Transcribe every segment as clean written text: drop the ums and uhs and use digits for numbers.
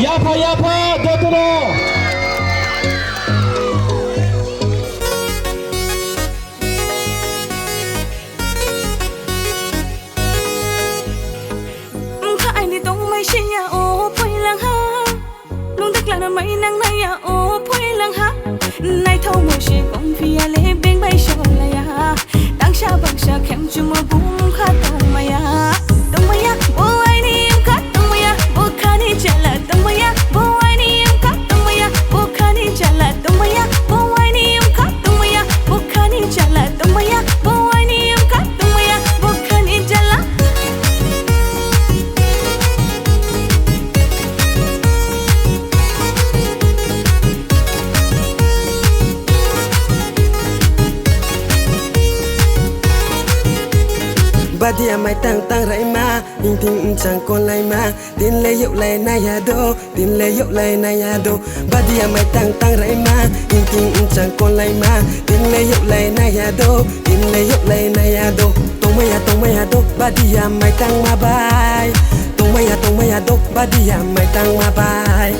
야파 야파 도토로 ai đi tung mây xinh ya ô phơi lang ha luôn tức là mây nắng này ya ô phơi lang ha nay thâu mùa xe công phi ya lê bên bay sầu là ya đang xa bằng xa khem chung mơ bung khát tung mây ya ô ai đi em khát tung mây ya ô khát đi chả là tung mây ya ô ai đi em khát tung mây ya ô khát đi chả là tung mây ya ô ai đi em khát tung mây ya ô khát đi chả là tung mây ya ô ai đi em khát tung mây ya ô khát đi chả là Badia mai tang tang rai ma Ing ting chang con lai ma Tin le yuk lai na ya do Tin le yuk lai na ya do Badia mai tang tang rai ma Ing ting chang con lai ma Tin le yuk lai na ya do Tin le yuk lai na ya do Tong ma ya do Badia mai tang ma bai Tong ma ya do Badia mai tang ma bai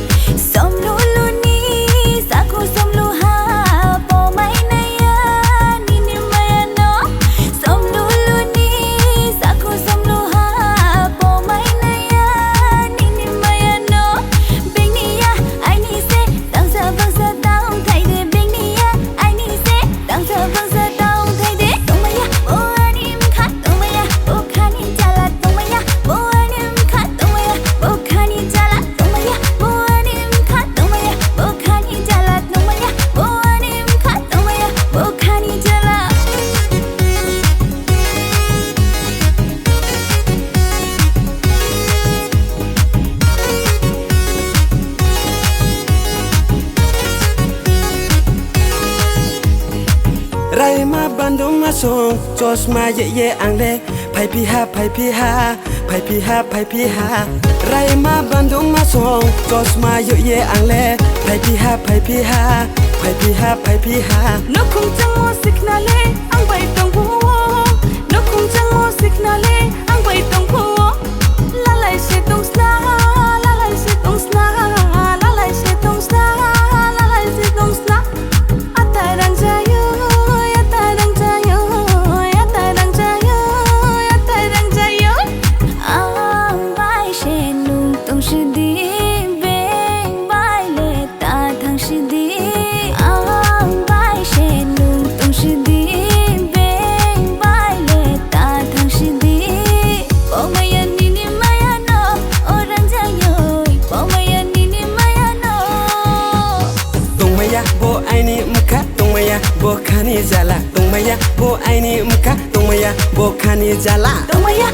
som lu lu ni sa khu som lu ha po mai na ya ni ni mai no som lu lu ni sa khu som lu ha po mai na ya ni ni mai no bing ni ya ai ni se dang sa tao thai de bing ni ya ai ni se dang sa tao thai de tong mai ya o ani m kha tong mai ya o kha ni cha la tong mai ya o ani m kha tong mai ya o kha ni cha la tong mai ya o ani m kha tong mai ya o kha ni cha la tong mai ya o ani m kha tong mai ya o kha ni cha la Rai ma bandung ma song Jos ma ye ye ang le Pai pi ha pai pi ha Pai pi ha pai pi ha Rai ma bandung ma song Jos ma ye ye ang le Pai pi ha pai pi ha Pai pi ha pai pi ha nó không chẳng mua xích na lê ăn bày tông phố nó không chẳng mua xích na lê ăn bày tông phố la lại sẽ tông sna la lại sẽ tông sna la lại sẽ tông sna la lại sẽ tông sna ata đang jayo ata đang jayo ata đang jayo ata đang jayo ang bai sẽ nung tông sư đi bên bai lệ ta thằng sư đi ang bai sẽ nung tông sư đi bên bai lệ ta thằng sư đi bỏ mày ăn đi ni mày ăn nó ô đang jayo bỏ mày ăn đi ni mày ăn nó Tong ma ya bo ai ni mka Tong ma ya bo khani jala Tong ma ya bo ai ni mka Tong ma ya bo khani jala tông mày ya